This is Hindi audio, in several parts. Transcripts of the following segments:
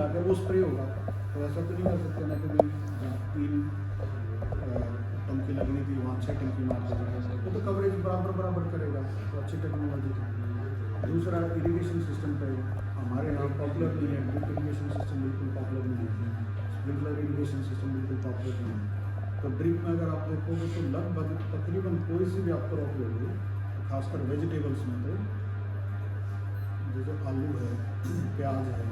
लगा के वो स्प्रे होगा। तो ऐसा तो नहीं कर सकते ना कि भाई जहाँ 3 टंकी लगनी थी वहाँ 6 टंकी मार देंगे, वो तो कवरेज बराबर करेगा, तो अच्छी टेक्नोलॉजी थी। दूसरा इरिगेशन सिस्टम पे हमारे यहाँ पॉपुलर नहीं है, ड्रिप इरिगेशन सिस्टम बिल्कुल पॉपुलर नहीं है, स्प्रिंकलर इरिगेशन सिस्टम बिल्कुल पॉपुलर नहीं है। तो ड्रिप में अगर आप देखोगे तो लगभग तकरीबन कोई सी भी आप क्रॉप ले लो, खासकर वेजिटेबल्स में तो जैसे आलू है, प्याज है,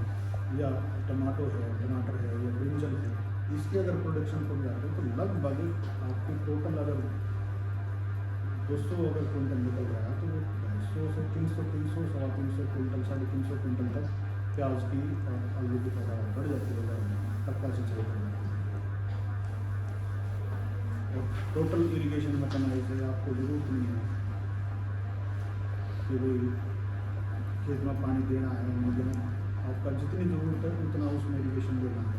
या टमाटो है, टमाटर है, या ब्रिंजल है, इसके अगर प्रोडक्शन को जाते हैं तो लगभग आपकी टोटल अगर 200 अगर क्विंटल निकल रहा है तो वो 250 से 300, 300, 350 क्विंटल, 350 क्विंटल तक प्याज की और आलू की पैदावार बढ़ जाती है अगर टपका सिंचाई कर जाती है। और टोटल इरिगेशन मैकेनाइज है, आपको जरूरत नहीं है कि भाई खेत में पानी देना है नहीं देना, आपका जितनी ज़रूरत है उतना उसमें इरिगेशन देना है।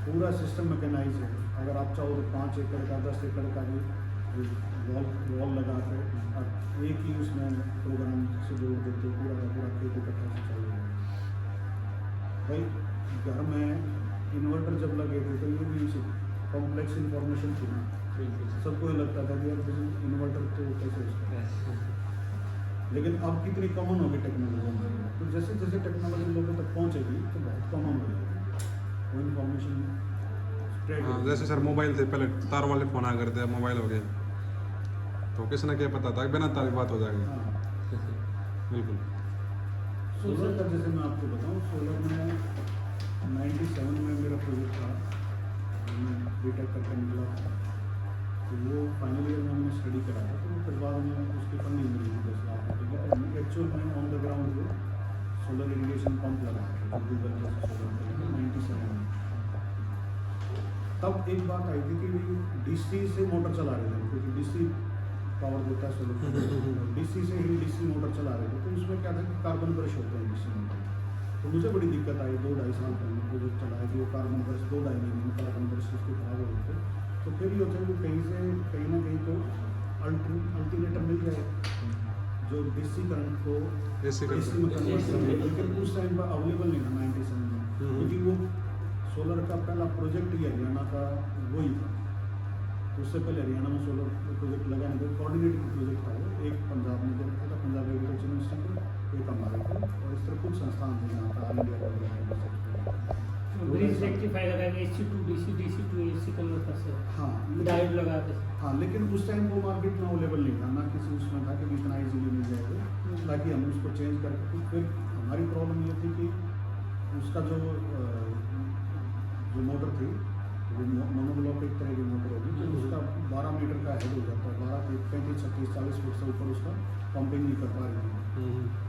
पूरा सिस्टम मैकेनाइज है। अगर आप चाहो तो 5 एकड़ का 10 एकड़ का भी वॉल लगा के और एक ही उसमें प्रोग्राम से जोड़ देते हो, पूरा का पूरा खेत इकट्ठा सिंचाई होगा। भाई घर में इन्वर्टर जब लगे थे तो ये भी कॉम्प्लेक्स इंफॉर्मेशन थी ना, सबको ये लगता था कि यार इन्वर्टर तो कैसे उसका, लेकिन अब कितनी कॉमन होगी टेक्नोलॉजी, तो जैसे जैसे टेक्नोलॉजी लोगों तक पहुँचेगी तो बहुत कॉमन हो जाएगी वो इन्फॉर्मेशन स्प्रेड। हाँ, जैसे सर मोबाइल थे पहले तार वाले फ़ोन आ करते, मोबाइल हो गए तो किसी ने क्या पता था बिना तार की बात हो जाएगी। हाँ। बिल्कुल। सोलर का जैसे मैं आपको बताऊँ, सोलर में 97 में मेरा प्रोजेक्ट था, मैं बीटेक करके निकला था, तो वो फाइनल ईयर में हमने स्टडी करा था, तो फिर बाद में उसकी फंडिंग मिली थी 10 लाख रुपये की। और एक्चुअल में ऑन द ग्राउंड वो सोलर इरिगेशन पंप लगा था गूगल जैसे सोलर 97 में। तब एक बात आई थी कि डीसी से मोटर चला रहे थे, क्योंकि डीसी पावर देता है सोलर, डीसी से ही डीसी मोटर चला रहे थे, तो उसमें क्या था कि कार्बन ब्रश होते हैं डीसी मोटर। तो मुझे बड़ी दिक्कत आई 2-2.5 साल पहले प्रोजेक्ट चलाया कि वो कार्बन ब्रश 2-2.5 महीने में कार्बन ब्रश उसके खराब हो गए थे। तो फिर ये होता है कि कहीं ना कहीं तो अल्टरनेटिव मिल जाए जो डीसी करंट को एसी में कन्वर्ट कर दे, लेकिन उस टाइम पर अवेलेबल नहीं था 97 में, क्योंकि वो सोलर का पहला प्रोजेक्ट ही हरियाणा का वही था। तो उससे पहले हरियाणा में सोलर प्रोजेक्ट लगाने का कोऑर्डिनेटिंग प्रोजेक्ट था, वो एक पंजाब में देखा था, पंजाब एग्रीकल्चर इंस्टीट्यूट, एक हमारे को, और इस तरह कुछ संस्थान थे यहाँ का ऑल इंडिया ब्रिज रेक्टिफाई लगा के AC to AC कन्वर्ट कर सकते। हाँ डायोड लगा के। हाँ, लेकिन उस टाइम वो मार्केट में अवेलेबल नहीं था, ना किसी उसमें था कि इतना ईजीली मिल जाएगा, ताकि हम उसको चेंज करके। फिर हमारी प्रॉब्लम ये थी कि उसका जो मोटर थी वो मोनोब्लॉक एक तरह की मोटर होगी, तो उसका 12 मीटर का हेड हो जाता है, 12, 35, 36, 40 फुट से ऊपर उसका पंपिंग नहीं कर पा रही है।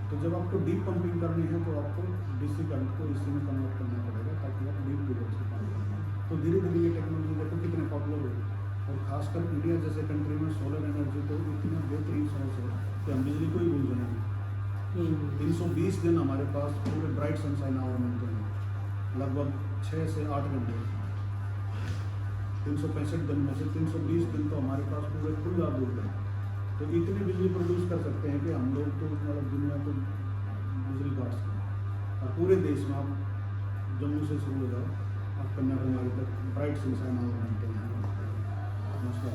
तो जब आपको डीप पंपिंग करनी है तो आपको डीसी करंट को AC में कन्वर्ट करना पड़ेगा, ताकि आप डीप ट्यूबवेल से पानी पाएं। तो धीरे धीरे ये टेक्नोलॉजी देखो कितने पॉपुलर हुई, और खासकर इंडिया जैसे कंट्री में सोलर एनर्जी तो इतना बेहतरीन सोर्स है कि हम बिजली को ही भूल जाएंगे। 320 दिन हमारे पास पूरे ब्राइट सनशाइन आवर मिलते हैं, लगभग 6 से 8 घंटे। 365 दिन में से 320 दिन तो हमारे पास पूरे खुला दूर है, तो इतनी बिजली प्रोड्यूस कर सकते हैं कि हम लोग तो मतलब दुनिया को बिजली काट सकते हैं। और पूरे देश में आप जम्मू से शुरू हो जाओ, आप कन्याकुमारी तक ब्राइट सनशाइन आवर मिलते हैं मसला।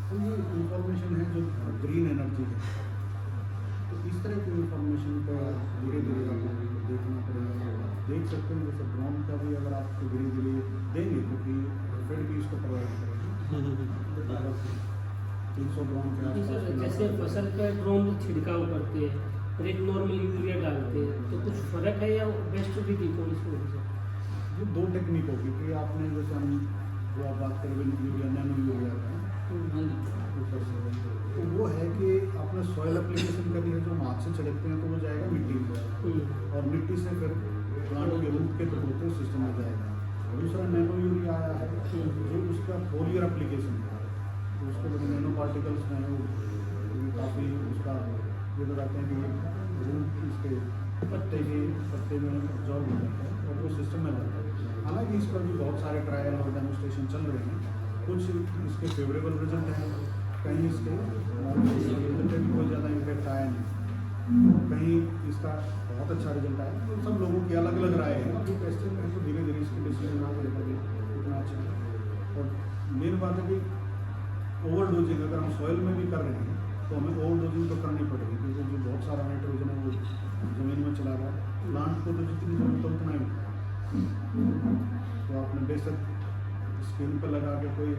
तो ये इंफॉर्मेशन है जो ग्रीन एनर्जी है, तो इस तरह की इंफॉर्मेशन को धीरे धीरे आपको देखना पड़ेगा। देख सकते हैं जैसे ड्रोन का भी अगर आपको धीरे धीरे देंगे, क्योंकि फेड भी इसको प्रोवाइड करेंगे 300 ड्रोन के आसपास। जैसे फसल का ड्रोन छिड़काव करते हैं और एक नॉर्मल यूरिया डालते हैं, तो कुछ फर्क है या बेस्ट भी थी कौन सी होगी? ये 2 टेक्निक होगी कि आपने जैसे हम जो आप बात करेंगे यूरिया, नैनो यूरिया का ऊपर से, तो वो है कि आपने सॉइल एप्लीकेशन करी है, जो हम हाथ से छिड़कते हैं तो वो जाएगा मिट्टी में, और मिट्टी से फिर प्लांट के रूट के थ्रू होते सिस्टम में जाएगा। दूसरा नैनो यूरिया आया है जो उसका फोलियर एप्लीकेशन है, तो उसके जो नैनो पार्टिकल्स में वो काफ़ी उसका ये बताते हैं कि रूट इसके पत्ते में ऑब्जॉर्व हो जाता है और वो सिस्टम में जाता है। हालांकि इस पर भी बहुत सारे ट्रायल और डेमोस्ट्रेशन चल रहे हैं, कुछ इसके फेवरेबल रिजल्ट हैं, कहीं इसके रिजल्ट भी बहुत ज़्यादा इम्पैक्ट आया नहीं, कहीं इस इसका बहुत अच्छा रिजल्ट आया। तो सब लोगों की अलग अलग राय है, जो टेस्टिंग है तो धीरे धीरे इसके डिसीजन ना लेकर के इतना अच्छा है। और मेन बात है कि ओवर डोजिंग अगर हम सॉइल में भी कर रहे हैं तो हमें ओवर डोजिंग तो करनी पड़ेगी, क्योंकि जो बहुत सारा नाइट्रोजन है वो ज़मीन में चला रहा है। प्लांट को तो जितनी जरूरत है उतना ही, तो आपने बेशक स्किन पर लगा के कोई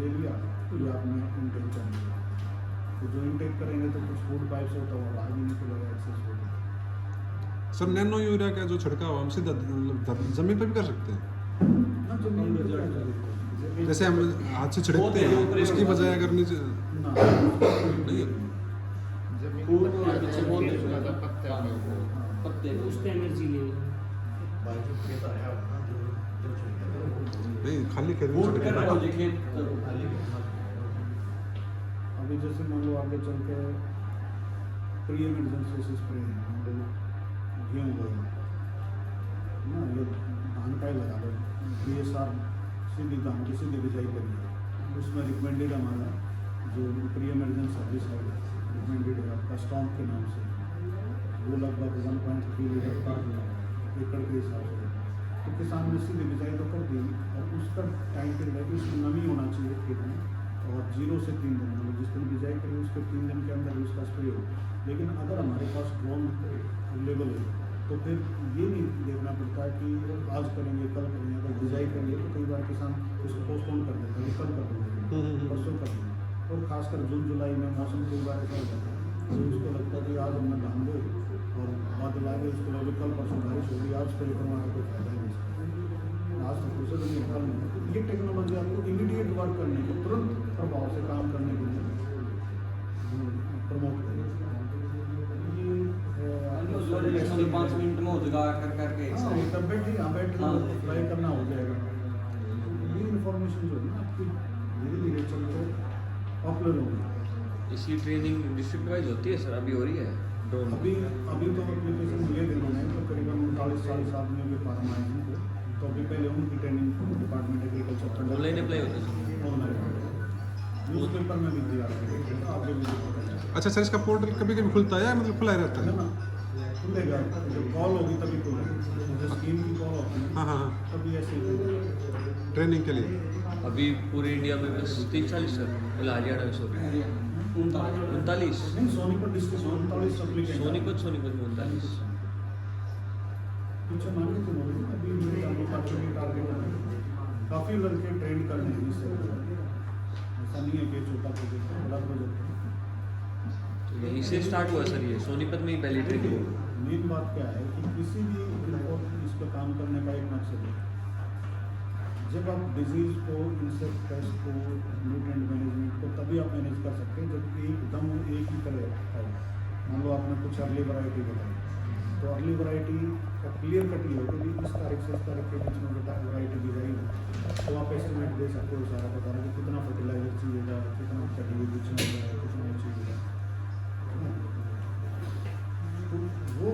ले लिया तो ये आपने इनटेक कर लिया, तो जो इनटेक करेंगे तो कुछ फूड पाइप से होता हुआ बाहर भी निकलेगा एक्सेस होगा। सर नैनो यूरिया का जो छिड़काव हम सीधा जमीन पर भी कर सकते हैं, ना जमीन पे जाके जैसे हम हाथ से छिड़कते हैं उसकी बजाय अगर नीचे ना नहीं पत्ते उस पे एनर्जी ले नहीं खाली खेत में छिड़कना। अभी जैसे मान लो आगे चल के प्री एमरजेंसी स्प्रे है, मान लो गेहूँ बोए ना, ये धान का ही लगा लो, DSR सीधी धान की सीधी बिजाई करिए, उसमें रिकमेंडेड हमारा जो प्री एमरजेंसी सर्विस है रिकमेंडेड है आपका स्टॉम्प के नाम से, वो लगभग 1.3 लीटर पर एकड़ के हिसाब से, तो किसान ने सीधी बिजाई तो कर दी और उसका टाइम पीरियड है कि उसमें नमी होना चाहिए खेत में, और 0 से 3 दिन मतलब जिस दिन बिजाई करें उसके 3 दिन के अंदर उसका स्प्रे हो। लेकिन अगर हमारे पास ड्रोन अवेलेबल है तो फिर ये नहीं देखना पड़ता है कि आज करेंगे कल करेंगे, अगर बिजाई करेंगे तो कई बार किसान उसको पोस्टपोन कर देता है, कल कर देंगे परसों कर देंगे, और खासकर जून जुलाई में मौसम कई बार ऐसा हो जाता है तो उसको लगता है कि आज हमने धान दो और बादल आ गए, उसको लगे कल परसों बारिश होगी, आज स्प्रे करवाने कोई फायदा नहीं इसका, आज तक उसे नहीं कल नहीं। तो ये टेक्नोलॉजी आपको इमीडिएट वर्क करने को, तुरंत प्रभाव से काम करने के लिए प्रमोट करेगी। ये 5 मिनट में हो जाएगा कर करके हाँ, तब बैठे यहाँ बैठ ट्राई करना हो जाएगा। ये इन्फॉर्मेशन जो है ना आपकी धीरे धीरे चल के पॉपुलर होगी। इसकी ट्रेनिंग डिस्ट्रिक्ट वाइज होती है सर, अभी हो रही है ड्रोन? अभी तो एप्लीकेशन मिले थे मैंने, तो करीबन 39-40 आदमियों के फार्म आए हैं, तो अभी पहले उनकी training department agriculture online apply होता है ऑनलाइन न्यूज़पेपर में भी दिया है, आगे भी दिया अच्छा सर इसका पोर्टल कभी कभी खुलता है या मतलब खुला ही रहता है है? ना, खुलेगा जब कॉल होगी तभी खुलेगा, जब स्कीम की कॉल होती है हाँ हाँ हाँ तभी ऐसे ही खुलेगा। ट्रेनिंग के लिए। अभी पूरे इंडिया में बस 30-40 सर, मतलब हरियाणा में सॉरी 39, नहीं सोनीपत डिस्ट्रिक्ट 39 एप्लीकेशन सोनीपत में 39। पीछे मांगे थे मोदी, अभी मेरे यहाँ पर टारगेट है, काफ़ी लड़के ट्रेंड कर रहे हैं इससे, ऐसा नहीं है कि छोटा प्रोजेक्ट है, बड़ा प्रोजेक्ट है। तो यहीं से स्टार्ट हुआ सर, ये सोनीपत में ही पहली ट्रेनिंग हुई। मेन बात क्या है कि किसी भी इस पर काम करने का एक मकसद है, जब आप डिजीज़ को, इंसेक्ट पेस्ट को, न्यूट्रिएंट मैनेजमेंट को तभी आप मैनेज कर सकते हैं जब एकदम एक ही तरह है। मान लो आपने कुछ अर्ली वैरायटी बताई, तो अर्ली वैरायटी का क्लियर कट ये होगा कि इस तारीख से इस तारीख के बीच में वैरायटी दी जाएगी, तो आप एस्टिमेट दे सकते हो सारा बता रहे कि कितना फर्टिलाइजर चाहिएगा, कितना चाहिए, कितना चाहिए, तो वो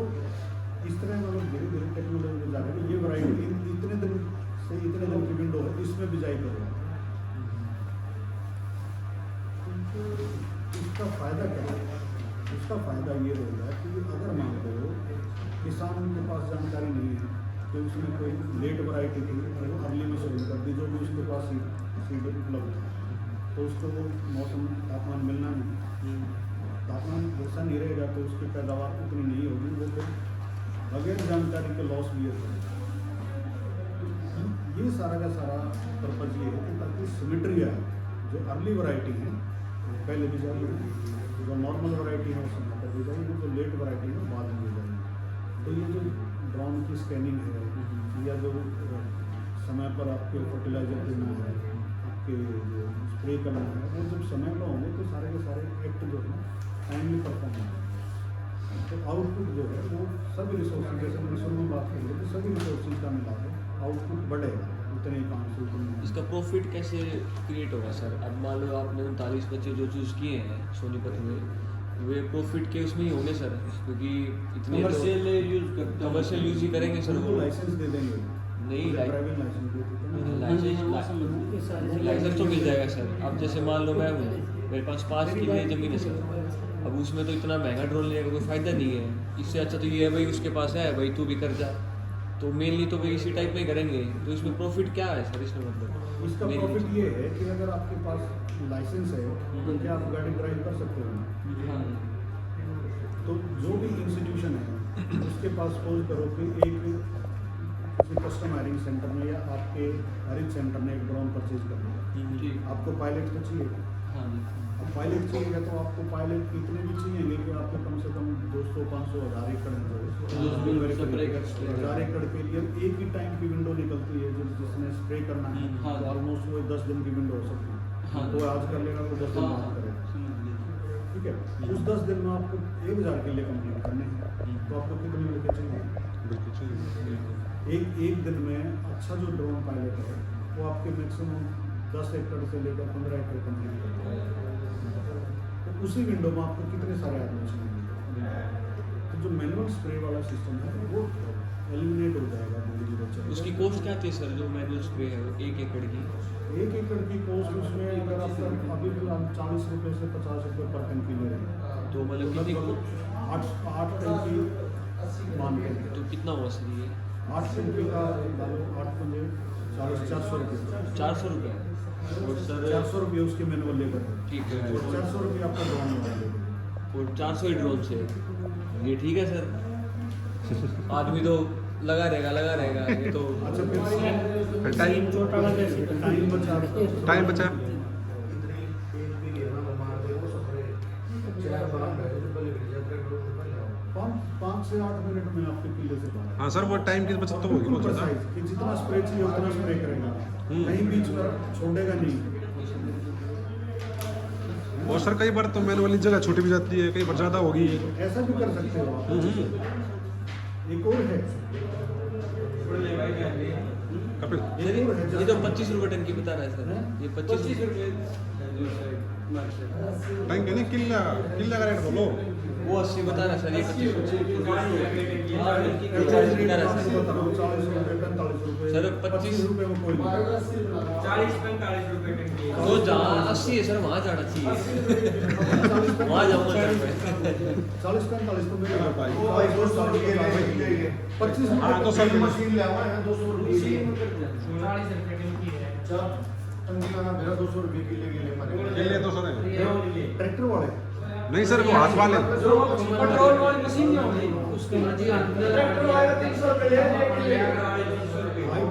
इस तरह मतलब धीरे धीरे टेक्नोलॉजी में जा रहे हैं। ये वैरायटी इतने दिन से इतने दिन की विंडो है, इसमें बिजाई करो, इसका फ़ायदा क्या है? उसका फ़ायदा ये होगा कि अगर मान लो किसान के पास जानकारी नहीं है कि उसने कोई लेट वैरायटी थी और वो अर्ली में शुरू कर दी, जो भी उसके पास सीड उपलब्ध है, तो उसको वो मौसम तापमान मिलना नहीं, तापमान जैसा नहीं रहेगा तो उसकी पैदावार उतनी नहीं होगी, वो फिर बगैर जानकारी के लॉस भी होता है। ये सारा का सारा पर्पज ये है कि ताकि सिमेट्री आए, जो अर्ली वैरायटी है वो पहले भी जाएगी, जो नॉर्मल वैरायटी है वो समय पर भी जाएगी, जो लेट वैरायटी है बाद में भी जाएगी। तो ये जो ड्रोन की स्कैनिंग है या जो समय पर आपके फर्टिलाइजर देना है, आपके जो स्प्रे करना है, वो जब समय पर होंगे तो सारे के सारे एक्ट जो है टाइमली परफॉर्म होंगे, तो आउटपुट जो है वो सभी रिसोर्सेज, जैसे मैंने शुरू में बात करी तो सभी रिसोर्सेज का मिला के आउटपुट बढ़ेगा, उतने काम से उतने। इसका प्रॉफिट कैसे क्रिएट होगा सर? अब मान लो आपने 39 बच्चे जो चूज़ किए हैं सोनीपत में, वे प्रॉफिट के उसमें ही होंगे सर, क्योंकि इतने कमर्शियल यूज ही करेंगे सर। वो लाइसेंस दे देंगे, नहीं ड्राइविंग लाइसेंस दे देते हैं। लाइसेंस तो मिल जाएगा सर। अब जैसे मान लो मैं हूँ मेरे पास 5 किले ज़मीन है सर। अब उसमें तो इतना महंगा ड्रोन लेने का कोई फ़ायदा नहीं है। इससे अच्छा तो ये है भाई उसके पास है भाई तू भी कर जा। तो मेनली तो भाई इसी टाइप में ही करेंगे। तो इसमें प्रॉफिट क्या है सर इसमें मतलब? इसका mainly प्रॉफिट ये है कि अगर आपके पास लाइसेंस है तो क्या आप गाड़ी ड्राइव कर सकते हो। हाँ तो जो भी इंस्टीट्यूशन है उसके पास सपोज करो कि एक किसी कस्टम हायरिंग सेंटर में या आपके हायरिंग सेंटर में एक ड्रोन परचेज कर लिया, ठीक। आपको पायलट तो चाहिए। हाँ जी। अब पायलट चाहिएगा तो आपको पायलट इतने भी चाहिए कि आपको कम से कम 200, 500, 1000 एकड़ स्प्रे कर 1000 एकड़ के लिए एक ही टाइम की विंडो निकलती है जिसने स्प्रे करना है। हाँ। तो ऑलमोस्ट वो 10 दिन की विंडो हो सकती है। हाँ। तो आज कर लेगा तो 10 दिन बाद करेगा, ठीक है। उस 10 दिन में आपको 1000 के लिए कंप्लीट करने हैं तो आपको कितने लड़के चाहिए? बिल्कुल चाहिए। एक दिन में अच्छा जो ड्रोन पायलट है वो आपके मैक्सिमम 10 एकड़ से लेकर 15 एकड़ कंप्लीट करता है। तो उसी विंडो में आपको कितने सारे आदमी चाहिए? तो जो मैनुअल स्प्रे वाला सिस्टम है वो एलिमिनेट हो जाएगा धीरे धीरे। उसकी कॉस्ट क्या थी सर जो मैनुअल स्प्रे है वो 1 एकड़ की? 1 एकड़ की कॉस्ट उसमें अगर आप अभी फिलहाल 40 रुपये से 50 रुपये पर टन की ले रहे हैं तो मतलब कितनी लगभग 8 टन की मान के तो कितना हुआ सर ये? 8 टन की का डालो 8 पंजे 400 रुपये 400 रुपये और सर 400 रुपये उसके मैनुअल लेबर है ठीक है और 400 रुपये आपका ड्रोन लेबर है। और 400 ही ड्रोन से ये ठीक है सर। आदमी तो लगा रहेगा ये तो। अच्छा फिर टाइम चोटाला कैसे टाइम बचा टाइम बचा। 5 से 8 मिनट में आपके किले से बाहर। हाँ सर वो टाइम की बचत तो होगी बहुत ज़्यादा। Precise, कि जितना स्प्रे चाहिए उतना स्प्रे करेगा, कहीं बीच में छोड़ेगा नहीं। और सर कई बार तो मैनुअली जगह छोटी भी जाती है, कई बार ज़्यादा होगी। ऐसा भी कर सकते हो आप। एक और है कपिल सर ये तो 25 रुपये टन की बता रहा है सर। ये 25 रुपये टैंक है ना, किला का रेट बोलो। वो 80 बता रहा है सर। ये 25 रुपये बता रहा है सर। 40 रुपये 45 रुपये सर, 25 रुपये में कोई नहीं। 40-45 रुपए टंकी है। तो जहाँ 80 है सर वहाँ जाना चाहिए। वहाँ जाऊँगा सर मैं। 40-45 तो मेरे घर वो भाई 200 रुपये ले 25 हाँ तो सर मशीन ले आवा है 200 रुपये की। 40 रुपये टंकी है। जब टंकी का मेरा 200 रुपये की ले मारे किले तो सर है। ट्रैक्टर वाले नहीं सर वो हाथ वाले। पेट्रोल वाली मशीन नहीं होगी उसके मर्जी ट्रैक्टर वाला 300 रुपये ले ले भाई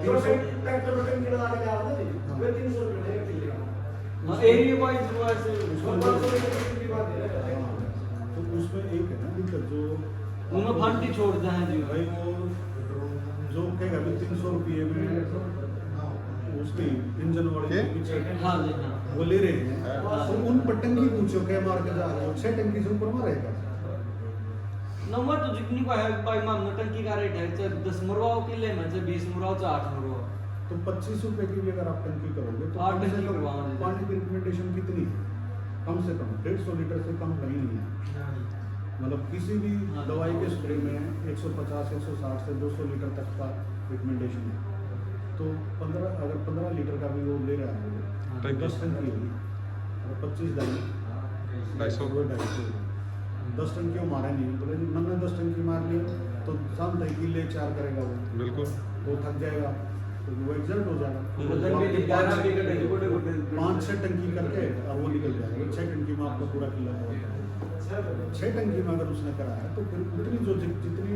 जो ट्रैक्टर में टंकी लगा के आ रहा है वे 300 रुपये ले किले हां एरिया वाइज हुआ से 500 रुपये की बात है। तो उसमें एक है ना दिक्कत जो उनमें फंटी छोड़ते हैं जी भाई वो जो कहेगा भी 300 रुपये में उसकी इंजन वाले के? पीछे हां जी हां वो ले रहे हैं तो उन पर टंकी पूछो क्या मार के जा रहे हो 6 टंकी से ऊपर मारेगा। नंबर तो जितनी का है भाई मान टंकी का रेट है चाहे 10 मुरवाओ किले में चाहे 20 मुरवाओ चाहे 8 मुरवाओ तो 25 रुपए की भी अगर आप टंकी करोगे तो 8 कम से टंकी कम करवाओ जी। पानी की रिकमेंडेशन कितनी है? कम से कम 150 लीटर से कम कहीं नहीं है। मतलब किसी भी हाँ। दवाई के स्प्रे में 150, 160 से 200 लीटर तक का रिकमेंडेशन है। तो 15 लीटर का भी वो ले रहा है वो टंकी। 10 टंकी होगी और 25 डाली 250 वो 250 10 टंकी वो मारा नहीं बोले जी मैंने 10 टंकी मार ली तो शाम तक किले 4 करेगा वो बिल्कुल। वो थक जाएगा तो वो एग्जल्ट हो जाएगा हम्म। तो आपके 11 5-6 टंकी करके और वो निकल जाएगा 6 टंकी में आपका पूरा किला कवर 6 टंकी में अगर उसने करा है तो फिर उतनी जो जितनी